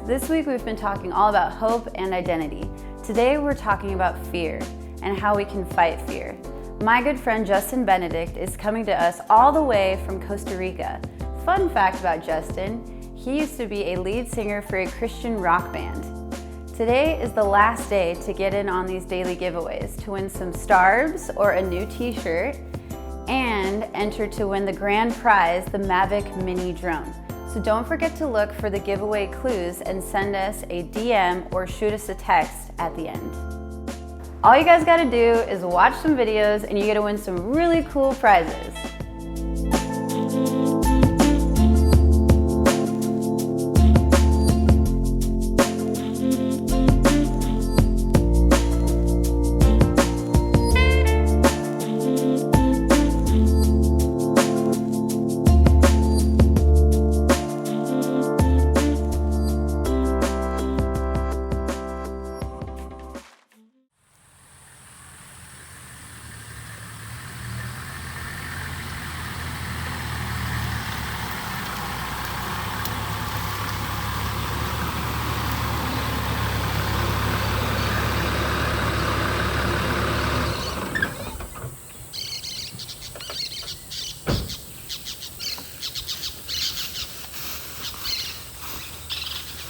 This week we've been talking all about hope and identity. Today we're talking about fear and how we can fight fear. My good friend Justin Benedict is coming to us all the way from Costa Rica. Fun fact about Justin, he used to be a lead singer for a Christian rock band. Today is the last day to get in on these daily giveaways to win some starbs or a new t-shirt and enter to win the grand prize, the Mavic Mini drone. So don't forget to look for the giveaway clues and send us a DM or shoot us a text at the end. All you guys gotta do is watch some videos and you get to win some really cool prizes.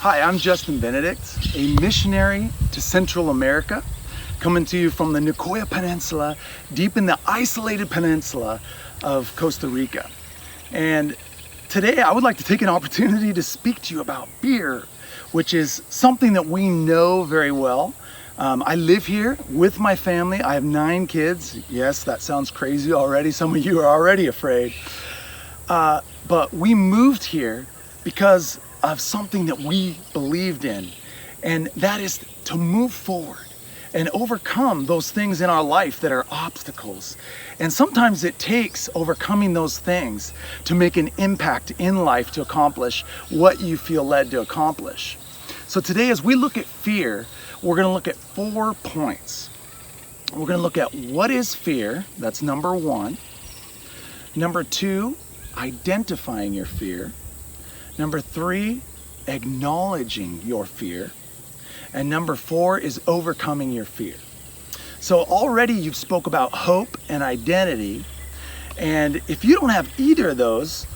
Hi, I'm Justin Benedict, a missionary to Central America, coming to you from the Nicoya Peninsula, deep in the isolated peninsula of Costa Rica. And today I would like to take an opportunity to speak to you about fear, which is something that we know very well. I live here with my family. I have 9 kids. Yes, that sounds crazy already. Some of you are already afraid. But we moved here because of something that we believed in, and that is to move forward and overcome those things in our life that are obstacles. And sometimes it takes overcoming those things to make an impact in life to accomplish what you feel led to accomplish. So today, as we look at fear, we're going to look at 4 points. We're going to look at what is fear. That's number 1. Number 2, identifying your fear. Number 3, acknowledging your fear. And number 4 is overcoming your fear. So already you've spoke about hope and identity. And if you don't have either of those,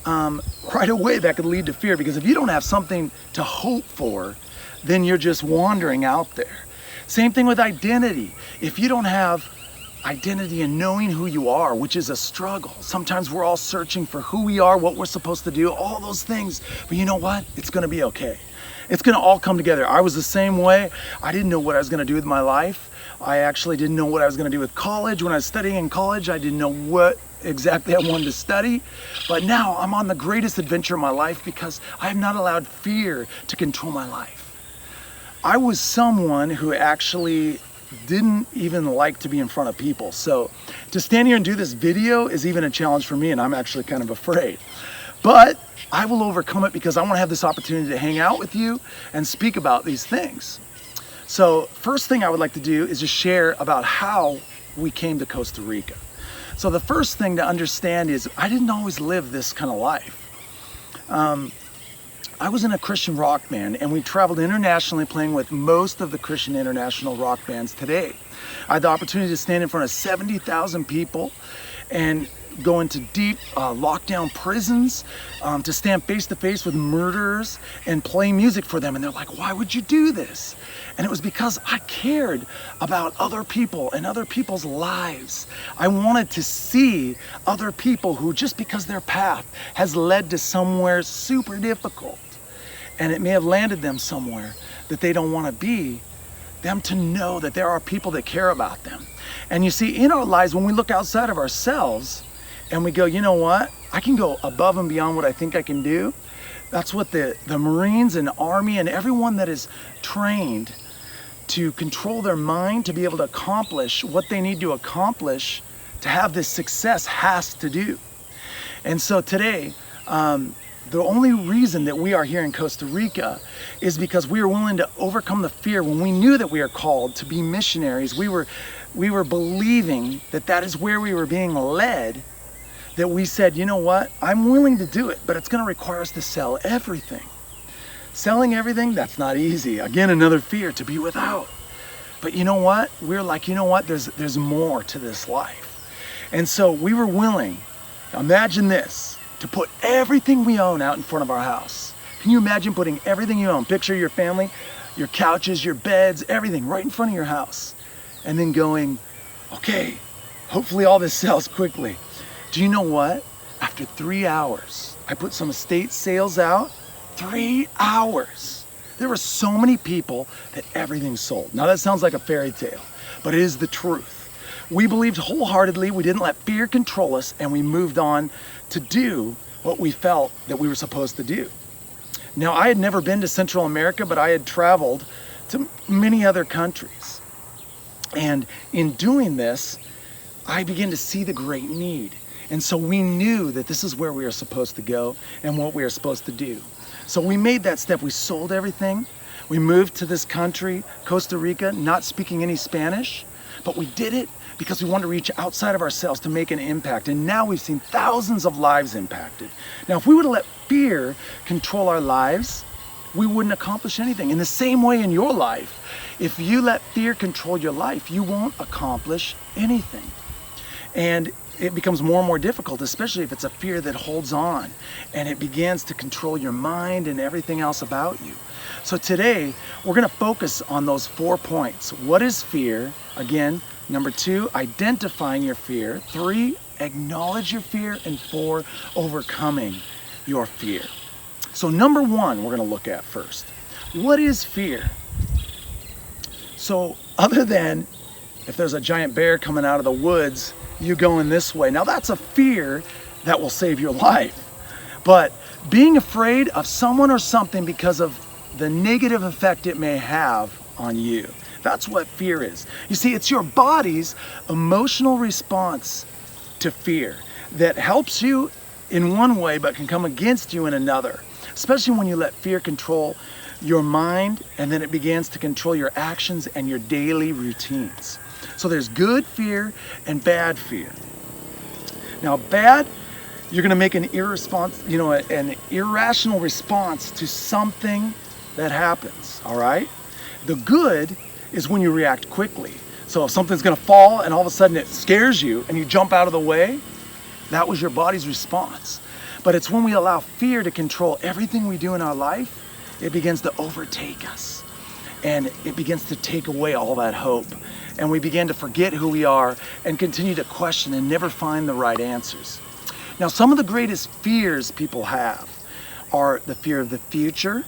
right away that could lead to fear, because if you don't have something to hope for, then you're just wandering out there. Same thing with identity. If you don't have identity and knowing who you are, which is a struggle. Sometimes we're all searching for who we are, what we're supposed to do, all those things. But you know what? It's going to be okay. It's going to all come together. I was the same way. I didn't know what I was going to do with my life. I actually didn't know what I was going to do with college. When I was studying in college, I didn't know what exactly I wanted to study. But now I'm on the greatest adventure of my life because I have not allowed fear to control my life. I was someone who actually didn't even like to be in front of people. So to stand here and do this video is even a challenge for me, and I'm actually kind of afraid. But I will overcome it because I want to have this opportunity to hang out with you and speak about these things. So first thing I would like to do is just share about how we came to Costa Rica. So the first thing to understand is I didn't always live this kind of life. I was in a Christian rock band, and we traveled internationally playing with most of the Christian international rock bands today. I had the opportunity to stand in front of 70,000 people and go into deep lockdown prisons, to stand face to face with murderers and play music for them. And they're like, why would you do this? And it was because I cared about other people and other people's lives. I wanted to see other people who, just because their path has led to somewhere super difficult, and it may have landed them somewhere that they don't want to be, them to know that there are people that care about them. And you see, in our lives, when we look outside of ourselves and we go, you know what, I can go above and beyond what I think I can do. That's what the Marines and Army and everyone that is trained to control their mind to be able to accomplish what they need to accomplish to have this success has to do. And so today, the only reason that we are here in Costa Rica is because we are willing to overcome the fear. When we knew that we are called to be missionaries, we were believing that that is where we were being led, that we said, you know what, I'm willing to do it, but it's going to require us to sell everything. Selling everything, that's not easy. Again, another fear, to be without. But you know what? We're like, you know what? There's more to this life. And so we were willing, imagine this, to put everything we own out in front of our house. Can you imagine putting everything you own? Picture your family, your couches, your beds, everything right in front of your house. And then going, okay, hopefully all this sells quickly. Do you know what? After 3 hours, I put some estate sales out. 3 hours. There were so many people that everything sold. Now that sounds like a fairy tale, but it is the truth. We believed wholeheartedly, we didn't let fear control us, and we moved on to do what we felt that we were supposed to do. Now, I had never been to Central America, but I had traveled to many other countries. And in doing this, I began to see the great need. And so we knew that this is where we are supposed to go and what we are supposed to do. So we made that step. We sold everything. We moved to this country, Costa Rica, not speaking any Spanish, but we did it because we wanted to reach outside of ourselves to make an impact. And now we've seen thousands of lives impacted. Now, if we were to let fear control our lives, we wouldn't accomplish anything. In the same way in your life, if you let fear control your life, you won't accomplish anything. And it becomes more and more difficult, especially if it's a fear that holds on and it begins to control your mind and everything else about you. So today, we're going to focus on those 4 points. What is fear? Again, number 2, identifying your fear. 3, acknowledge your fear. And 4, overcoming your fear. So number 1, we're going to look at first. What is fear? So other than if there's a giant bear coming out of the woods, you going this way. Now that's a fear that will save your life. But being afraid of someone or something because of the negative effect it may have on you. That's what fear is. You see, it's your body's emotional response to fear that helps you in one way but can come against you in another. Especially when you let fear control your mind and then it begins to control your actions and your daily routines. So there's good fear and bad fear. Now bad, you're going to make an irrational response to something that happens, all right? The good is when you react quickly. So if something's going to fall and all of a sudden it scares you and you jump out of the way, that was your body's response. But it's when we allow fear to control everything we do in our life, it begins to overtake us. And it begins to take away all that hope. And we begin to forget who we are and continue to question and never find the right answers. Now, some of the greatest fears people have are the fear of the future,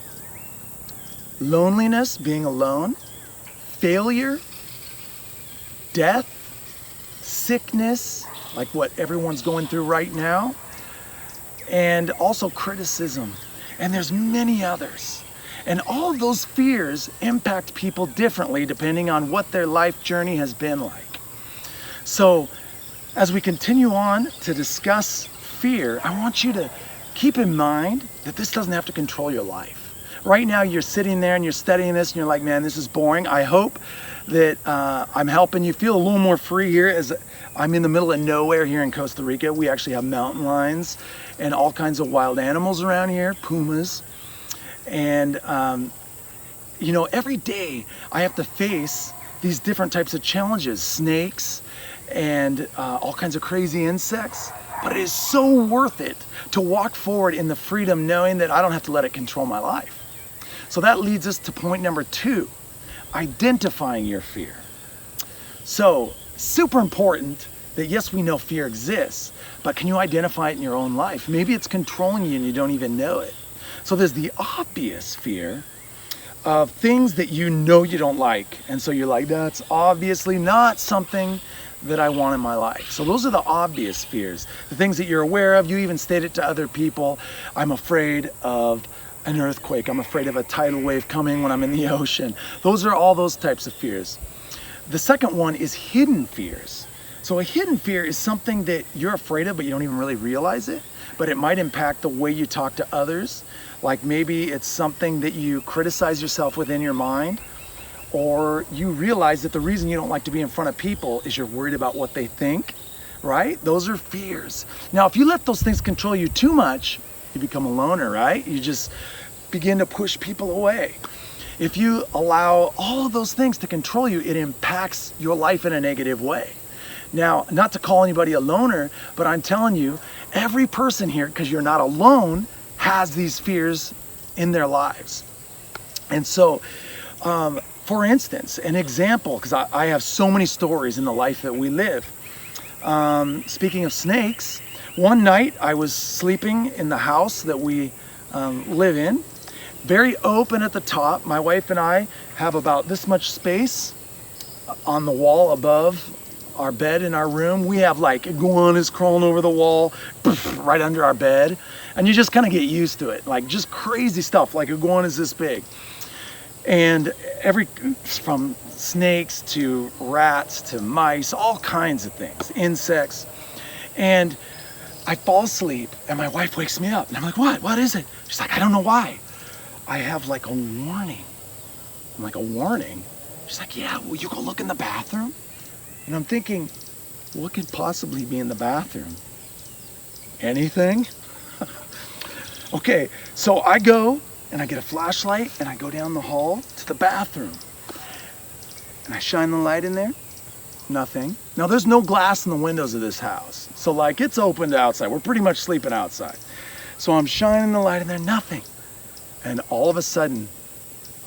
loneliness, being alone, failure, death, sickness, like what everyone's going through right now, and also criticism. And there's many others. And all of those fears impact people differently depending on what their life journey has been like. So as we continue on to discuss fear, I want you to keep in mind that this doesn't have to control your life. Right now you're sitting there and you're studying this and you're like, man, this is boring. I hope that I'm helping you feel a little more free here as I'm in the middle of nowhere here in Costa Rica. We actually have mountain lions and all kinds of wild animals around here, pumas. And, every day I have to face these different types of challenges, snakes and all kinds of crazy insects. But it is so worth it to walk forward in the freedom knowing that I don't have to let it control my life. So that leads us to point number 2, identifying your fear. So super important that yes, we know fear exists, but can you identify it in your own life? Maybe it's controlling you and you don't even know it. So there's the obvious fear of things that you know you don't like. And so you're like, that's obviously not something that I want in my life. So those are the obvious fears, the things that you're aware of. You even state it to other people. I'm afraid of an earthquake. I'm afraid of a tidal wave coming when I'm in the ocean. Those are all those types of fears. The second one is hidden fears. So a hidden fear is something that you're afraid of, but you don't even really realize it, but it might impact the way you talk to others. Like maybe it's something that you criticize yourself within your mind, or you realize that the reason you don't like to be in front of people is you're worried about what they think, right? Those are fears. Now, if you let those things control you too much, you become a loner, right? You just begin to push people away, if you allow all of those things to control you, it impacts your life in a negative way. Now, not to call anybody a loner, but I'm telling you, every person here, because you're not alone, has these fears in their lives. And so, for instance, an example, because I have so many stories in the life that we live. Speaking of snakes, one night I was sleeping in the house that we live in, very open at the top. My wife and I have about this much space on the wall above our bed in our room. We have like iguanas crawling over the wall right under our bed, and you just kind of get used to it, like just crazy stuff, like iguanas this big. And from snakes to rats to mice, all kinds of things, insects. And I fall asleep and my wife wakes me up and I'm like, what is it? She's like, I don't know why. I have like a warning. I'm like, a warning? She's like, yeah, will you go look in the bathroom? And I'm thinking, what could possibly be in the bathroom? Anything? Okay, so I go and I get a flashlight and I go down the hall to the bathroom. And I shine the light in there, nothing. Now there's no glass in the windows of this house. So like it's open to outside. We're pretty much sleeping outside. So I'm shining the light in there, nothing. And all of a sudden,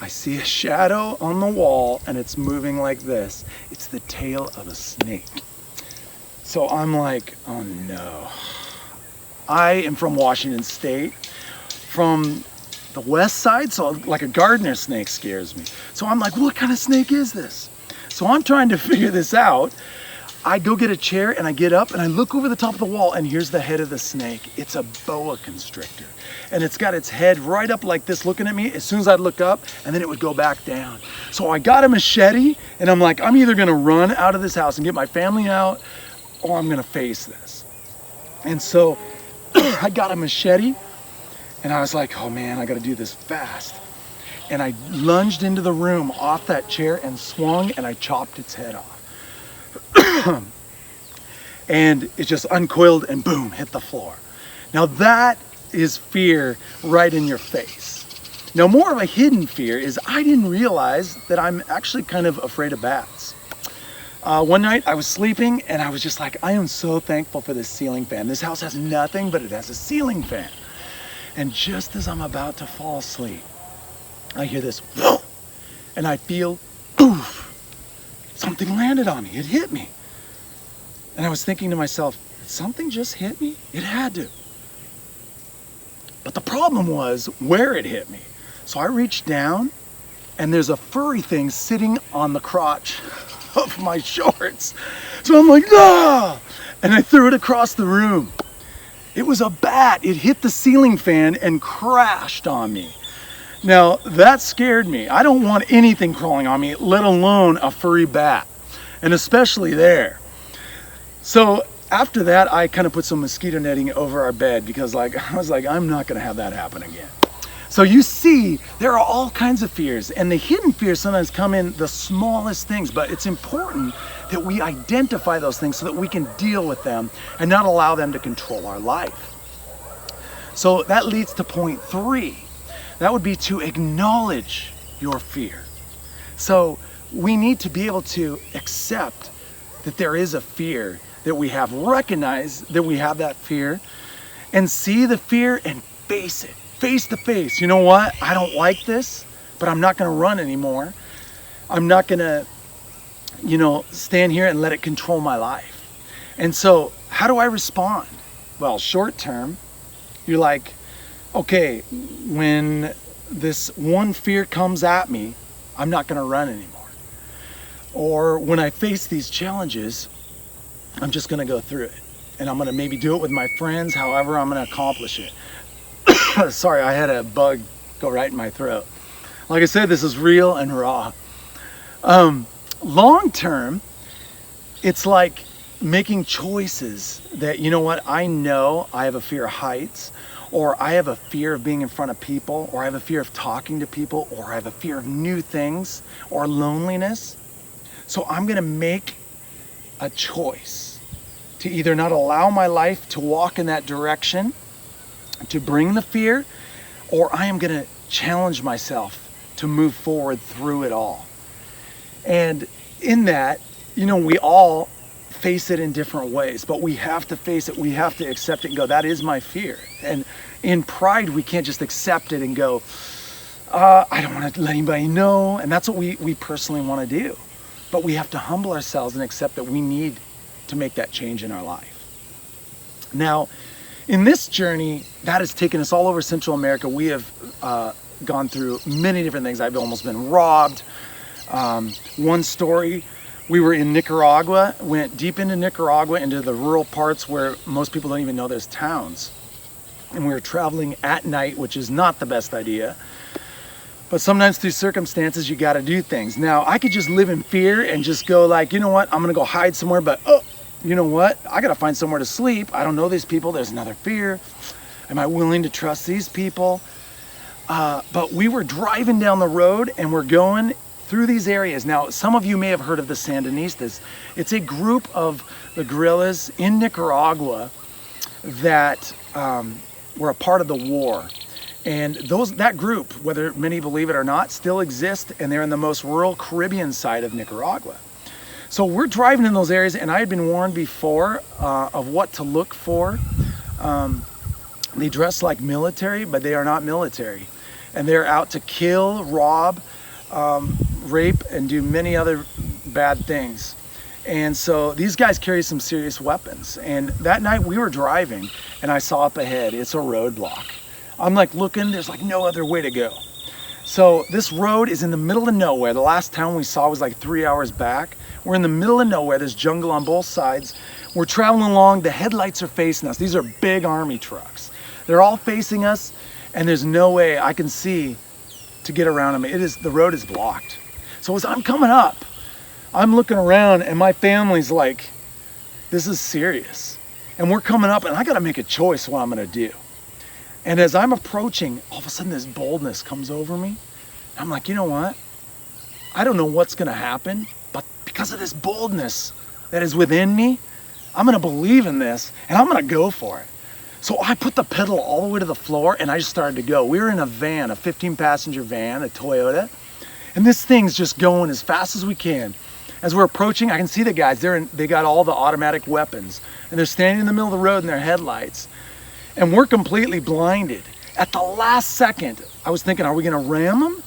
I see a shadow on the wall and it's moving like this. It's the tail of a snake. So I'm like, oh no. I am from Washington State, from the west side, so like a gardener snake scares me. So I'm like, what kind of snake is this? So I'm trying to figure this out. I go get a chair and I get up and I look over the top of the wall and here's the head of the snake. It's a boa constrictor. And it's got its head right up like this looking at me as soon as I'd look up, and then it would go back down. So I got a machete and I'm like, I'm either gonna run out of this house and get my family out, or I'm gonna face this. And so I got a machete and I was like, oh man, I gotta do this fast. And I lunged into the room off that chair and swung and I chopped its head off. And it just uncoiled and boom, hit the floor. Now that is fear right in your face. Now more of a hidden fear is I didn't realize that I'm actually kind of afraid of bats. One night I was sleeping and I was just like, I am so thankful for this ceiling fan. This house has nothing, but it has a ceiling fan. And just as I'm about to fall asleep, I hear this, whoa, and I feel, oof, something landed on me. It hit me. And I was thinking to myself, did something just hit me? It had to. But the problem was where it hit me. So I reached down and there's a furry thing sitting on the crotch of my shorts. So I'm like, ah! And I threw it across the room. It was a bat. It hit the ceiling fan and crashed on me. Now that scared me. I don't want anything crawling on me, let alone a furry bat, and especially there. So after that, I kind of put some mosquito netting over our bed because I was like, I'm not gonna have that happen again. So you see, there are all kinds of fears, and the hidden fears sometimes come in the smallest things, but it's important that we identify those things so that we can deal with them and not allow them to control our life. So that leads to point 3. That would be to acknowledge your fear. So we need to be able to accept that there is a fear that we have, recognize that we have that fear, and see the fear and face it, face to face. You know what? I don't like this, but I'm not gonna run anymore. I'm not gonna, stand here and let it control my life. And so how do I respond? Well, short term, you're like, okay, when this one fear comes at me, I'm not gonna run anymore. Or when I face these challenges, I'm just gonna go through it. And I'm gonna maybe do it with my friends, however I'm gonna accomplish it. Sorry, I had a bug go right in my throat. Like I said, this is real and raw. Long term, it's like making choices that, you know what, I know I have a fear of heights, or I have a fear of being in front of people, or I have a fear of talking to people, or I have a fear of new things, or loneliness. So I'm gonna make a choice to either not allow my life to walk in that direction, to bring the fear, or I am gonna challenge myself to move forward through it all. And in that, we all face it in different ways, but we have to face it. We have to accept it and go, that is my fear. And in pride, we can't just accept it and go, I don't want to let anybody know. And that's what we personally want to do. But we have to humble ourselves and accept that we need to make that change in our life. Now, in this journey, that has taken us all over Central America. We have gone through many different things. I've almost been robbed. One story, we were in Nicaragua, went deep into Nicaragua, into the rural parts where most people don't even know there's towns. And we were traveling at night, which is not the best idea. But sometimes through circumstances, you got to do things. Now, I could just live in fear and just go like, you know what, I'm going to go hide somewhere, but you know what, I got to find somewhere to sleep. I don't know these people. There's another fear. Am I willing to trust these people? But we were driving down the road and we're going through these areas. Now, some of you may have heard of the Sandinistas. It's a group of the guerrillas in Nicaragua that were a part of the war. And that group, whether many believe it or not, still exists, and they're in the most rural Caribbean side of Nicaragua. So we're driving in those areas, and I had been warned before of what to look for. They dress like military, but they are not military. And they're out to kill, rob, rape, and do many other bad things. And so these guys carry some serious weapons. And that night we were driving, and I saw up ahead, it's a roadblock. I'm like looking, there's like no other way to go. So this road is in the middle of nowhere. The last town we saw was like 3 hours back. We're in the middle of nowhere. There's jungle on both sides. We're traveling along. The headlights are facing us. These are big army trucks. They're all facing us, and there's no way I can see to get around them. The road is blocked. So as I'm coming up, I'm looking around, and my family's like, this is serious. And we're coming up, and I got to make a choice what I'm going to do. And as I'm approaching, all of a sudden this boldness comes over me. I'm like, you know what? I don't know what's going to happen, but because of this boldness that is within me, I'm going to believe in this, and I'm going to go for it. So I put the pedal all the way to the floor, and I just started to go. We were in a van, a 15-passenger van, a Toyota, and this thing's just going as fast as we can. As we're approaching, I can see the guys. They got all the automatic weapons, and they're standing in the middle of the road in their headlights. And we're completely blinded. At the last second, I was thinking, are we gonna ram them?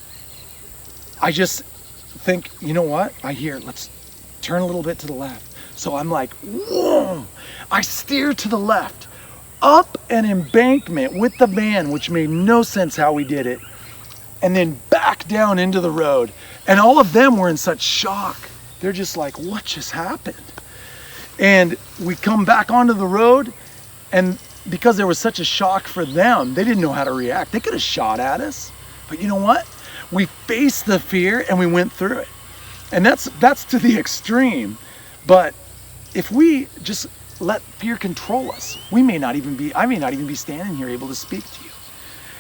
I just think, you know what? I hear, let's turn a little bit to the left. So I'm like, whoa! I steer to the left, up an embankment with the van, which made no sense how we did it, and then back down into the road. And all of them were in such shock. They're just like, what just happened? And we come back onto the road, and because there was such a shock for them, they didn't know how to react. They could have shot at us, but you know what? We faced the fear and we went through it. And that's to the extreme. But if we just let fear control us, I may not even be standing here able to speak to you.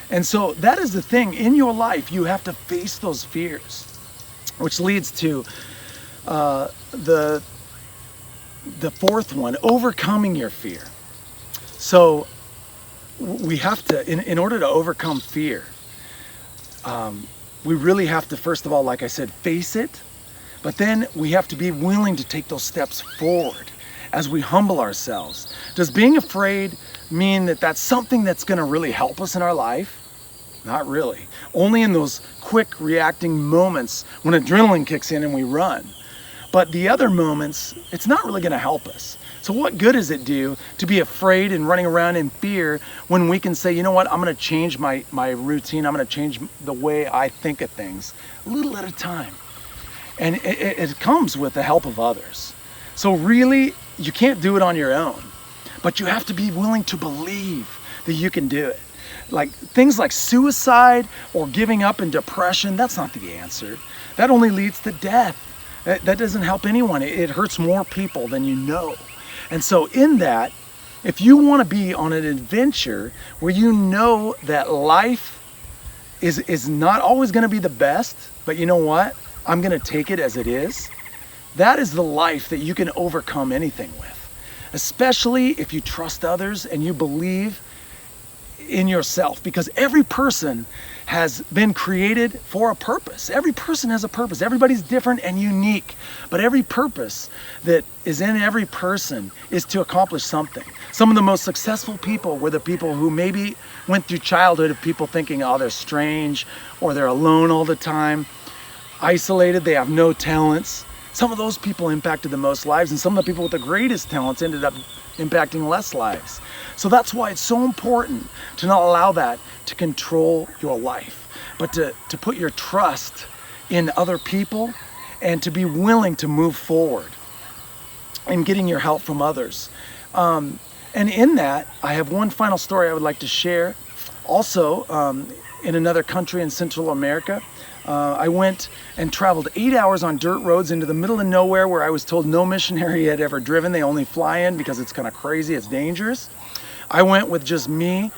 And so that is the thing. In your life, you have to face those fears, which leads to the fourth one, overcoming your fear. So we have to, in order to overcome fear, we really have to, first of all, like I said, face it, but then we have to be willing to take those steps forward as we humble ourselves. Does being afraid mean that that's something that's going to really help us in our life? Not really. Only in those quick reacting moments when adrenaline kicks in and we run. But the other moments, it's not really going to help us. So what good does it do to be afraid and running around in fear when we can say, you know what, I'm going to change my routine. I'm going to change the way I think of things a little at a time. And it comes with the help of others. So really, you can't do it on your own, but you have to be willing to believe that you can do it. Like things like suicide or giving up and depression, that's not the answer. That only leads to death. That doesn't help anyone. It hurts more people than you know. And so in that, if you want to be on an adventure where you know that life is not always going to be the best, but you know what? I'm going to take it as it is. That is the life that you can overcome anything with, especially if you trust others and you believe in yourself, because every person has been created for a purpose. Every person has a purpose. Everybody's different and unique, but every purpose that is in every person is to accomplish something. Some of the most successful people were the people who maybe went through childhood of people thinking, oh, they're strange, or they're alone all the time, isolated, they have no talents. Some of those people impacted the most lives, and some of the people with the greatest talents ended up impacting less lives. So that's why it's so important to not allow that to control your life, but to put your trust in other people and to be willing to move forward and getting your help from others. And in that, I have one final story I would like to share. Also, in another country in Central America, I went and traveled 8 hours on dirt roads into the middle of nowhere where I was told no missionary had ever driven. They only fly in because it's kind of crazy, it's dangerous. I went with just me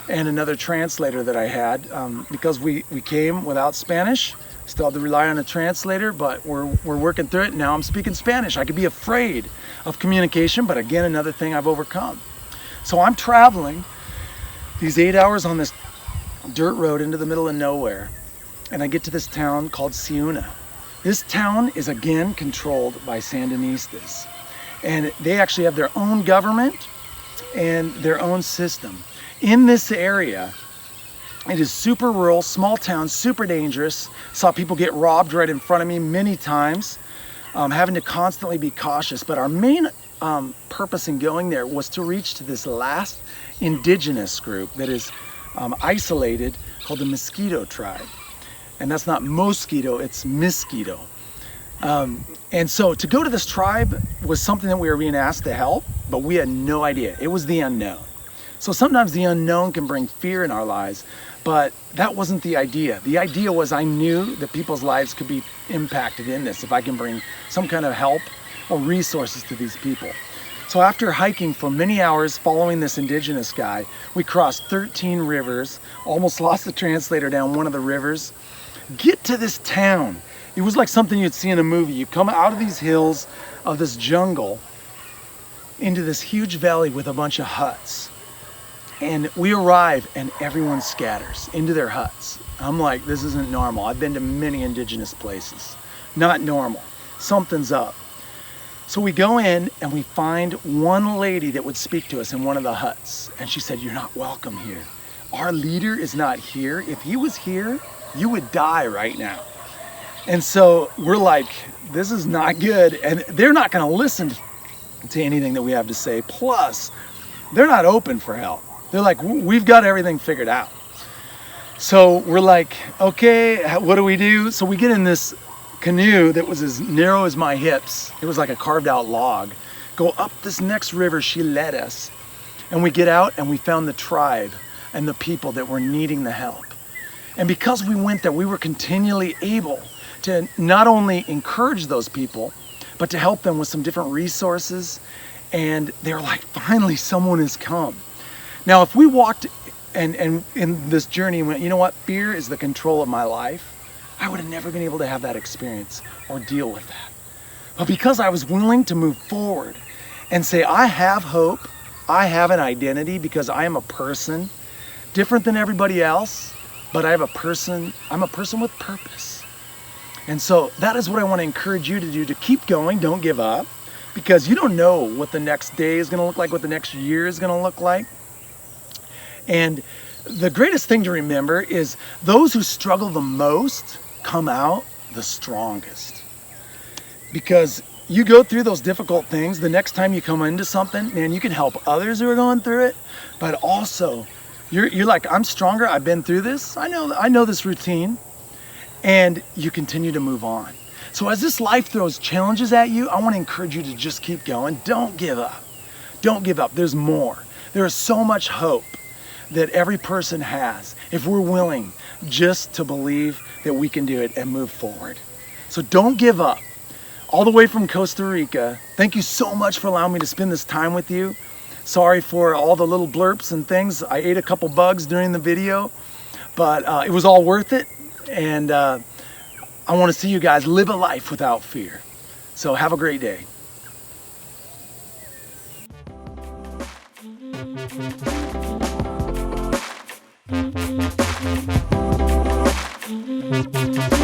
and another translator that I had because we came without Spanish. Still had to rely on a translator, but we're working through it. Now I'm speaking Spanish. I could be afraid of communication, but again, another thing I've overcome. So I'm traveling these 8 hours on this dirt road into the middle of nowhere, and I get to this town called Ciuna. This town is again controlled by Sandinistas, and they actually have their own government and their own system. In this area, it is super rural, small town, super dangerous. Saw people get robbed right in front of me many times, having to constantly be cautious. But our main purpose in going there was to reach to this last indigenous group that is isolated, called the Mosquito tribe. And that's not mosquito, it's mosquito. And so to go to this tribe was something that we were being asked to help, but we had no idea. It was the unknown. So sometimes the unknown can bring fear in our lives, but that wasn't the idea. The idea was I knew that people's lives could be impacted in this if I can bring some kind of help or resources to these people. So after hiking for many hours following this indigenous guy, we crossed 13 rivers, almost lost the translator down one of the rivers, get to this town. It was like something you'd see in a movie. You come out of these hills of this jungle into this huge valley with a bunch of huts. And we arrive and everyone scatters into their huts. I'm like, this isn't normal. I've been to many indigenous places. Not normal. Something's up. So we go in and we find one lady that would speak to us in one of the huts. And she said, you're not welcome here. Our leader is not here. If he was here, you would die right now. And so we're like, this is not good. And they're not going to listen to anything that we have to say. Plus, they're not open for help. They're like, we've got everything figured out. So we're like, okay, what do we do? So we get in this canoe that was as narrow as my hips. It was like a carved out log. Go up this next river, she led us. And we get out and we found the tribe and the people that were needing the help. And because we went there, we were continually able to not only encourage those people, but to help them with some different resources. And they were like, finally, someone has come. Now, if we walked and in this journey and went, you know what, fear is the control of my life, I would have never been able to have that experience or deal with that. But because I was willing to move forward and say, I have hope, I have an identity because I am a person different than everybody else, but I'm a person with purpose. And so that is what I want to encourage you to do, to keep going, don't give up, because you don't know what the next day is going to look like, what the next year is going to look like. And the greatest thing to remember is those who struggle the most come out the strongest. Because you go through those difficult things, the next time you come into something, man, you can help others who are going through it, but also you're like, I'm stronger, I've been through this, I know this routine, and you continue to move on. So as this life throws challenges at you, I want to encourage you to just keep going. Don't give up. Don't give up. There's more. There is so much hope that every person has if we're willing just to believe that we can do it and move forward. So don't give up. All the way from Costa Rica, thank you so much for allowing me to spend this time with you. Sorry for all the little blurps and things. I ate a couple bugs during the video, but it was all worth it. And I want to see you guys live a life without fear. So have a great day. you.